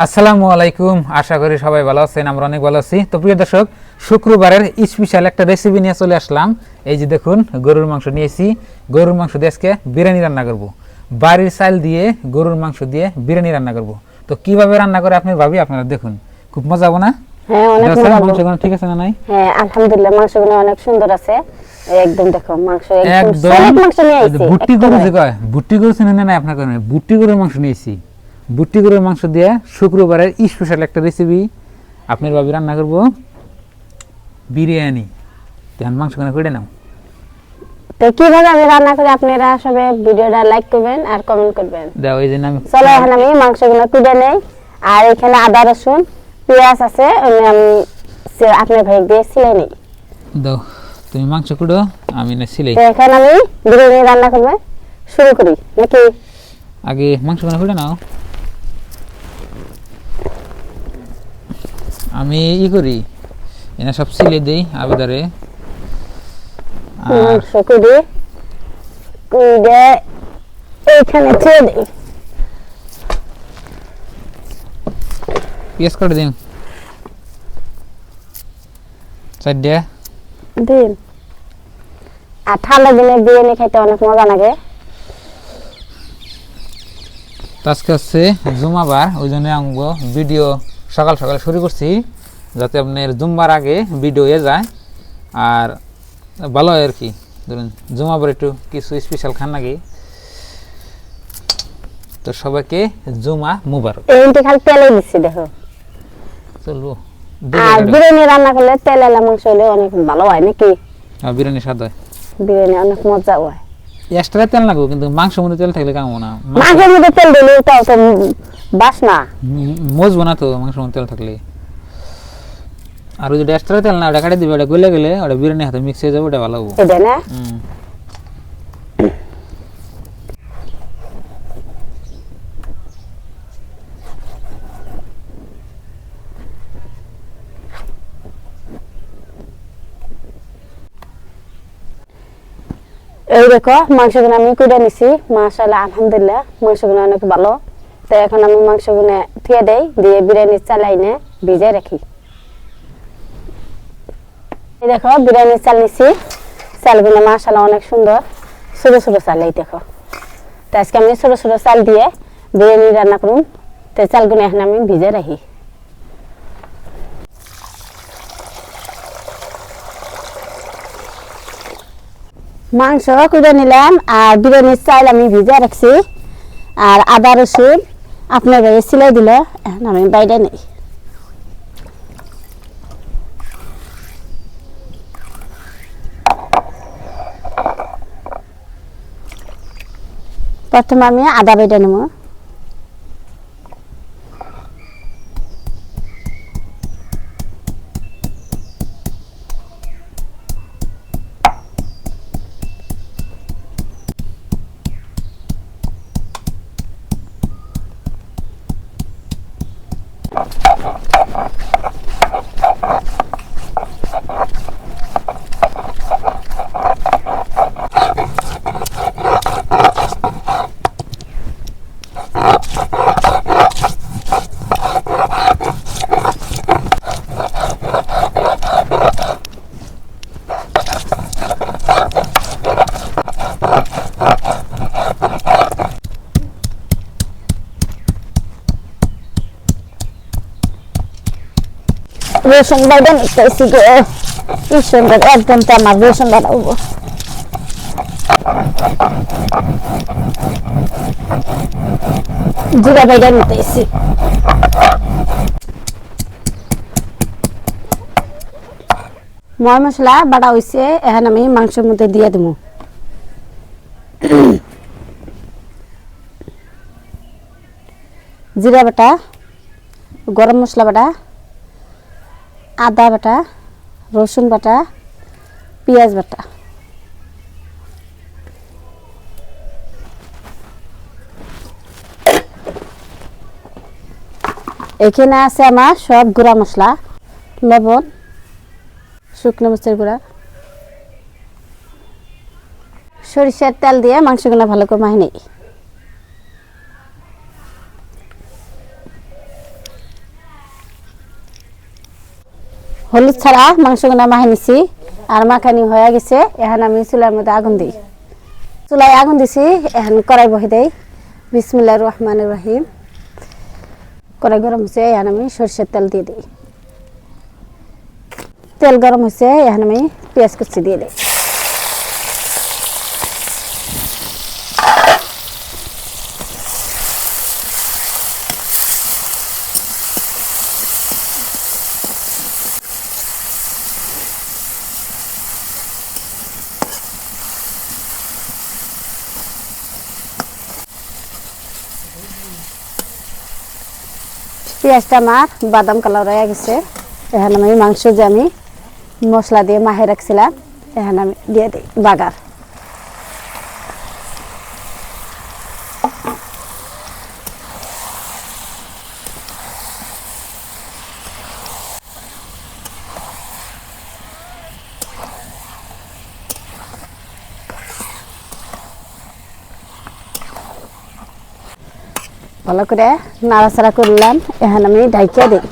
আসসালামু আলাইকুম, আশা করি সবাই ভালো আছেন। আমরা অনেক ভালো আছি। তো প্রিয় দর্শক, শুক্রবারের স্পেশাল একটা রেসিপি নিয়ে চলে আসলাম। এই যে দেখুন, গরুর মাংস নিয়েছি। গরুর মাংস দিয়ে আজকে বিরিয়ানি রান্না করব। বাড়ির চাল দিয়ে গরুর মাংস দিয়ে বিরিয়ানি রান্না করব। তো কিভাবে রান্না করে আপনি ভাবি, আপনারা দেখুন, খুব মজা হবে না? হ্যাঁ, অনেক মজা। মাংসগুলো ঠিক আছে না? নাই? হ্যাঁ, আলহামদুলিল্লাহ, মাংসগুলো অনেক সুন্দর আছে। একদম দেখো, মাংস একদম সলিড মাংস নিয়ে আইছি। বুট্টি গরু যে কয়, বুট্টি গরু চিনেন না? আপনার কারণে বুট্টি গরুর মাংস নিয়েছি। বুট্টি গরুর মাংস দিয়ে শুক্রবারের স্পেশাল একটা রেসিপি আপনার ভাবি রান্না করব, বিরিয়ানি। তখন মাংসখানে করে নাও। তো কিভাবে আমি রান্না করি আপনারা সবাই ভিডিওটা লাইক করবেন আর কমেন্ট করবেন। দাও, এই যে আমি চলো এখন আমি মাংসগুলো কুটে নেই। আর এখানে আদা রসুন পেঁয়াজ আছে, আমি আপনার ভাই দিয়ে সিলাই নেই। দাও, তুমি মাংস কুড়ো, আমি না সিলাই। তো এখন আমি বিরিয়ানি রান্না করব, শুরু করি নাকি? আগে মাংসখানে কুড়ে নাও। আমি করি, এনা সব সিলে দেই আবেদারে। মাংস কুটে কুটে এইখানে ছেড়ে দেই। পেঁয়াজ করে দিন, চারটে দিন। আর ঠান্ডা দিনে বিরিয়ানি খাইতে অনেক মজা লাগে। আজকে হচ্ছে জুমাবার, ওই জন্য আমগো ভিডিও সকাল সকাল শুরু করছি, যাতে আপনার জুম্বার আগে ভিডিও হয়ে যায় আর ভালো হয় আর কি। ধরুন জুমাবার একটু কিছু স্পেশাল খান নাকি। তো সবাইকে জুমা মুবারক। এইটা খালি তেলে দিচ্ছি দেখো। চলবো। আর বিরিয়ানি রান্না করলে তেল এলা মাংস হলে অনেক ভালো হয় নাকি? বিরিয়ানি স্বাদ হয়, বিরিয়ানি অনেক মজা হয়। এক্সট্রা তেল লাগবে, কিন্তু মাংসের মধ্যে তেল থাকলে কামো না। মাংসের মধ্যে তেল দিলে তাও তো বাসনা মজবো না তো মাংসের মধ্যে তেল থাকলে। আর ওই যে এক্সট্রা তেল না, ওটা কাটে দিবে, ওটা গলে গেলে ওটা বিরিয়ানি হাতে মিক্স হয়ে যাবে, ওটা ভালো হবে। এটা না এই দেখো, মাংসগুলো আমি কুড়ে নিছি। মাশাআল্লাহ, আলহামদুলিল্লাহ, মাংসগুলো অনেক ভালো। তো এখন আমি মাংসগুলো ধুয়ে দেই, দিয়ে বিরিয়ানি চালাই নে ভিজে রাখি। এই দেখো, বিরিয়ানি চাল নিছি। চালগুলো মাশাআল্লাহ অনেক সুন্দর, ছোট ছোট চাল। এই দেখো, তো আজকে আমি ছোট ছোট চাল দিয়ে বিরিয়ানি রান্না করুন। তো চালগুলো এখন আমি ভিজে রাখি। মাংস কুড়ে নিলাম আর বিরিয়ানির চাল আমি ভিজে রাখছি। আর আদা রসুন আপনার ভাই সিলাই দিল, এখন আমি বাইরে নেই। প্রথমে আমি আদা বেটে নেব। রসুন বাইরে নিতেছি গো, কি সুন্দর একদম তো আমার রসুন বাড়াবো। জিরা বাইরে নিতেছি। ময় মশলা বাড়া হয়েছে, এখন আমি মাংসের মধ্যে দিয়ে দেবো। জিরা বাটা, গরম মশলা বাটা, আদা বাটা, রসুন বাটা, পেঁয়াজ বাটা। এখানে আছে আমার সব গুঁড়া মশলা, লবণ, শুকনো মরিচের গুঁড়া, সরিষার তেল দিয়ে মাংসগুলো ভালো করে মাখিয়ে নিই। হলুদ ছাড়া মাংসগুলো মাখে নিছি আর মাখানি হয়ে গেছে। এখন আমি চুলার মধ্যে আগুন দিই। চুলায় আগুন দিছি, এখন কড়াই বসে দেই। বিসমিল্লাহির রহমানির রহিম। কড়াই গরম হয়েছে, এখন আমি সরষের তেল দিয়ে দিই। তেল গরম হয়েছে, এখন আমি পেঁয়াজ কুচি দিয়ে দিই। পেঁয়াজটা আমার বাদাম কালার হয়ে গেছে। এখন আমি মাংস যে আমি মশলা দিয়ে মাখে রাখছিলাম, এখন আমি দিয়ে দিই বাগার। ভালো করে নাড়াচাড়া করলাম, এখন আমি ঢাকিয়ে দিই।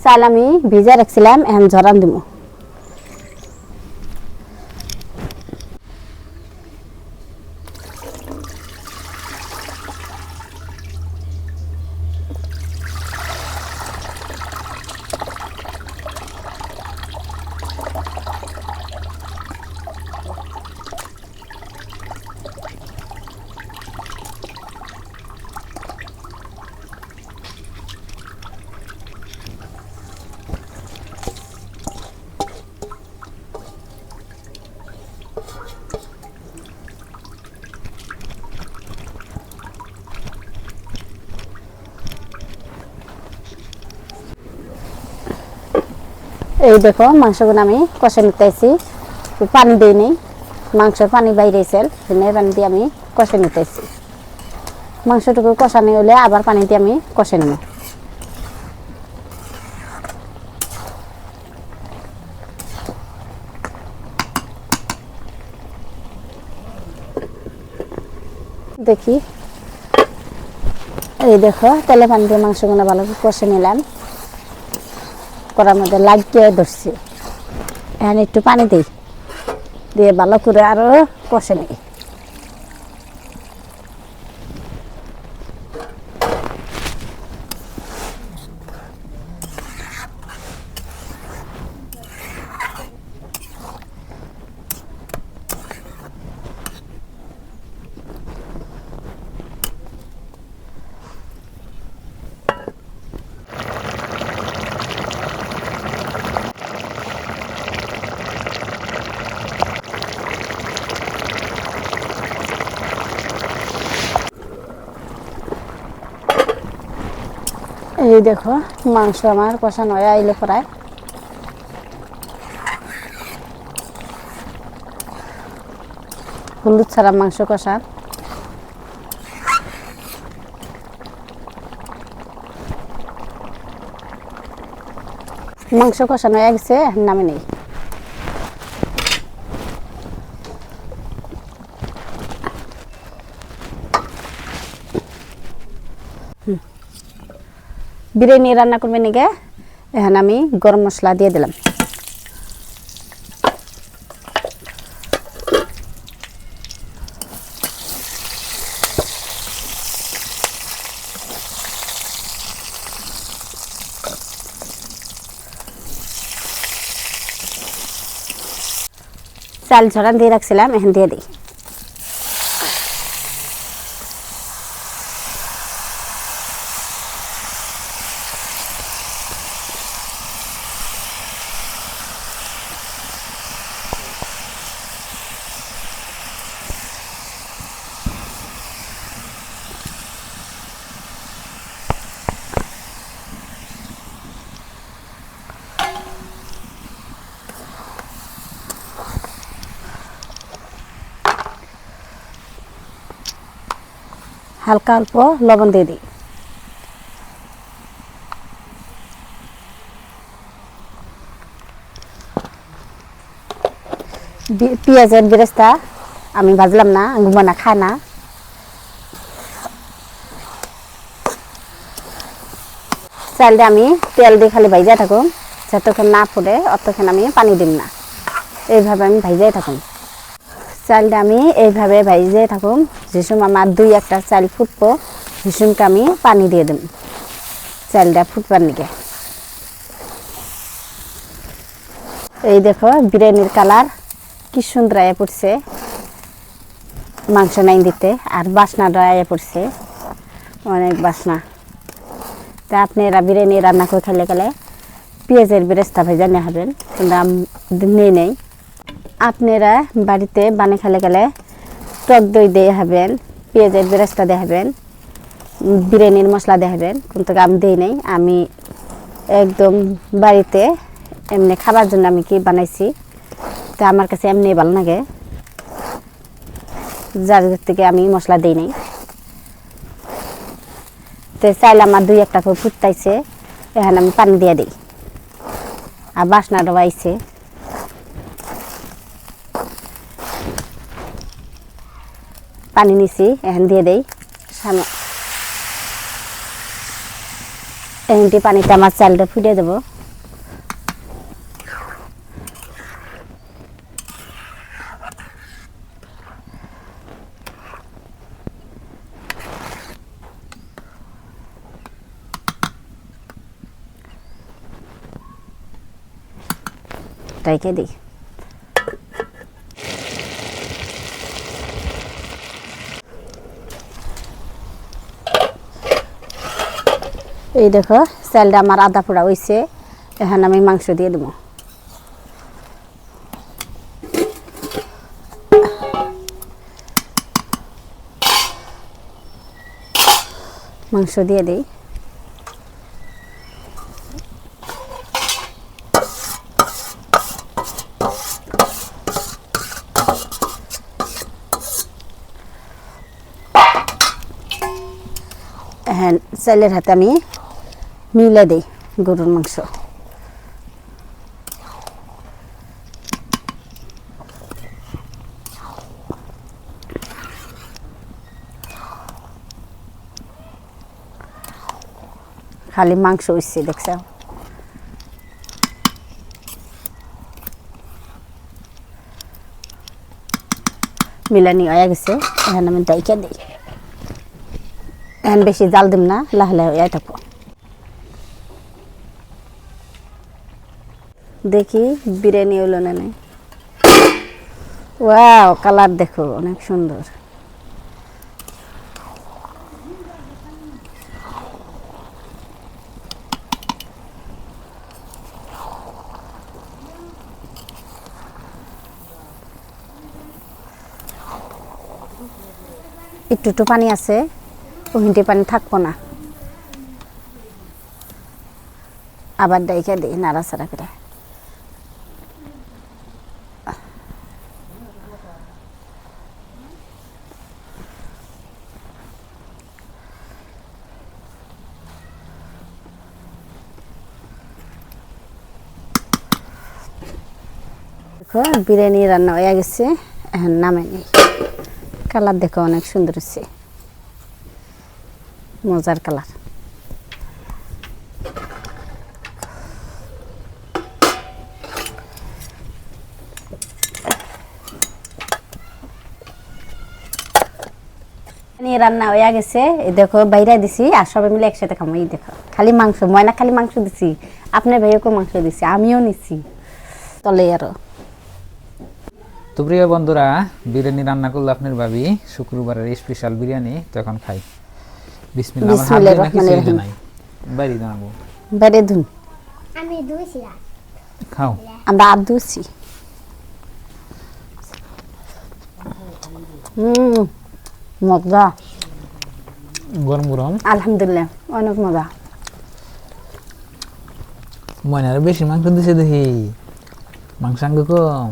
চাল আমি ভিজা রাখছিলাম, এখন ঝরান দিব। এই দেখো মাংসগুলো আমি কষে নিতেছি, পানি দিই নেই, মাংসের পানি বাইরেছে, পানি দিয়ে আমি কষে নিতেছি। মাংসটুকু কষানো হলে আবার পানি দিয়ে আমি কষে নেব। দেখি, এই দেখো তেলে পানি দিয়ে মাংসগুলো ভালো করে কষে নিলাম, করার মধ্যে লাগিয়ে ধরছি। এখন একটু পানি দিই, দিয়ে ভালো করে আরো কষে নিই। এই দেখো মাংস আমার কষানো হয়ে আইলে প্রায়, হলুদ ছাড়া মাংস কষা। মাংস কষানো হয়ে গেছে, নামে নেই। বিরিয়ানি রান্না করবে নাকি, এখন আমি গরম মশলা দিয়ে দিলাম। চাল ঝরান দিয়ে রাখছিলাম, এখন দিয়ে দিই। হালকা অল্প লবণ দিয়ে দিই। পেঁয়াজের বেরেস্তা আমি ভাজলাম না, ঘুমানা খায় না। চালটা আমি তেল দিয়ে খালি ভাইজা থাকুন, যতক্ষণ না ফুটে অতক্ষণ আমি পানি দিম না, এইভাবে আমি ভাইজাই থাকুন। চালটা আমি এইভাবে ভাইজে থাকুন, যে সময় আমার 2-1টা চাল ফুটবো সে সময়কে আমি পানি দিয়ে দিম চালটা ফুটবার নিকে। এই দেখো বিরিয়ানির কালার কি সুন্দর আয়া পড়ছে, মাংস নাই দিতে, আর বাসনাটা আয়া পড়ছে, অনেক বাসনা। তা আপনারা বিরিয়ানি রান্না করে খেলে গেলে পেঁয়াজের বেরেস্তা ভেজা নিয়ে হবেন, কিন্তু নিয়ে নেই। আপনারা বাড়িতে বানিয়ে খেলে গেলে টক দই দিয়ে হবেন, পেঁয়াজের বেরেস্তা দিয়ে হবেন, বিরিয়ানির মশলা দিয়ে হবেন, কিন্তু আমি দিই নেই। আমি একদম বাড়িতে এমনি খাবার জন্য আমি কি বানাইছি, তা আমার কাছে এমনি ভালো লাগে, যার থেকে আমি মশলা দিই নাই। তো চাইলে আমার 2-1টা করে ফুটতাইছে, এখানে আমি পানি দিয়ে দিই, আর বাসনাটা আইছে। পানি নিছি, এখন দিয়ে দেই এখানটি পানিতে আমার চালটা ফুটে দেবো। রেখে দিই। এই দেখো চালটা আমার আধা পোড়া হয়েছে, এখন আমি মাংস দিয়ে দেবো। মাংস দিয়ে দিই। হ্যাঁ, চালের হাতে আমি মিলে দিই গরুর মাংস। খালি মাংস হচ্ছে দেখছ, মিলানি হয়ে গেছে। এখন আমি ডাইকা দিই, এখন বেশি জাল দিম না, লাহে লাহে হয়ে থাকবো। দেখি বিরিয়ানি হলো না নাই। ওয়াও, কালার দেখো অনেক সুন্দর। একটু একটু পানি আছে, ওহিনটি পানি থাকবো না, আবার ডাইকা দিই নাড়াচাড়া করে। দেখো বিরিয়ানি রান্না হয়ে গেছে, এখন নামে নেই। কালার দেখো অনেক সুন্দর হচ্ছে, মজার কালার। রান্না হয়ে গেছে, এই দেখো বাইরে দিছি, আর সবাই মিলে একসাথে খাবো। এই দেখো খালি মাংস, ময়না খালি মাংস দিছি, আপনার ভাইকে মাংস দিছি, আমিও নিছি তলে আরো। তো প্রিয় বন্ধুরা, বিরিয়ানি রান্না করলো আপনার ভাবি, শুক্রবারের স্পেশাল বিরিয়ানি। তো এখন খাই। বিসমিল্লাহ। আমার হাত দিয়ে নাকি ছেড়ে নাই, বাইরে দাঁড়াবো, বাইরে ধুন। আমি দুইছি খাও। আমরা আর ধুছি। মজা, গরম গরম। আলহামদুলিল্লাহ অনেক মজা। ময়নারে বেশি মাংস দিছে দেখি, মাংসাঙ্গ কম।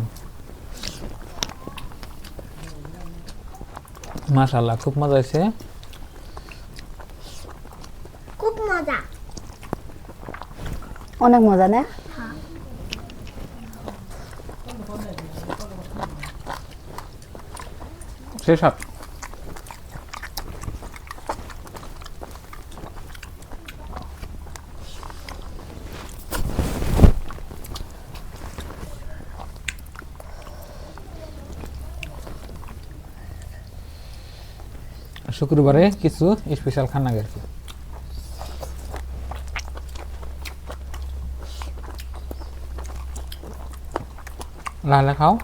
মাশাআল্লাহ, খুব মজা হয়েছে। খুব মজা। অনেক মজা না? সেই সাত শুক্রবারে কিছু স্পেশাল খানা গেছে। লালা খাও।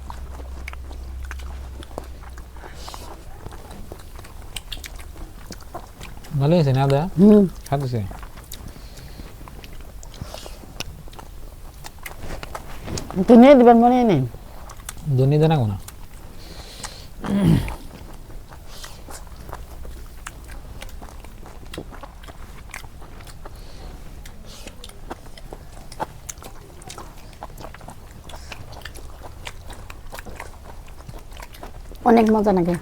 ভালো হয়েছে না দা? খাতেছে তুমি দিবেন মনে নেই? ধনি দানা কোনা অনেক মজা লাগে।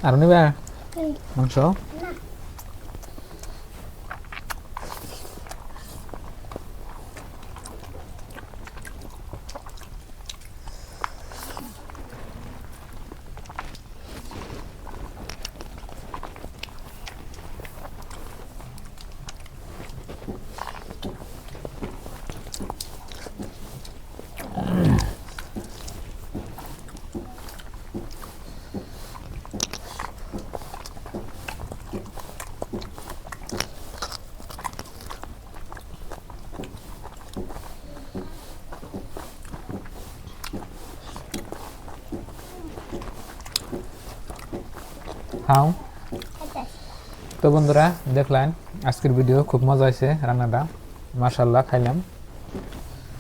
আর নিবা মাংস? খাও। তো বন্ধুরা দেখলেন আজকের ভিডিও, খুব মজা হয়েছে রান্নাটা, মাশাআল্লাহ খাইলাম।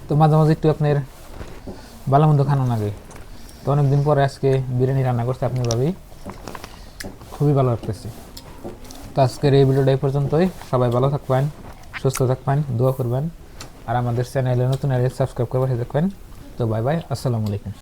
তো মাঝে মাঝে একটু আপনার ভালো মন্দ খানো লাগে, তো অনেকদিন পরে আজকে বিরিয়ানি রান্না করছে আপনি ভাবি, খুবই ভালো লাগতেছে। তো আজকের এই ভিডিওটা এই পর্যন্তই। সবাই ভালো থাকবেন, সুস্থ থাকবেন, দোয়া করবেন, আর আমাদের চ্যানেলে নতুন সাবস্ক্রাইব করে পাশে থাকবেন। তো বাই বাই, আসসালামু আলাইকুম।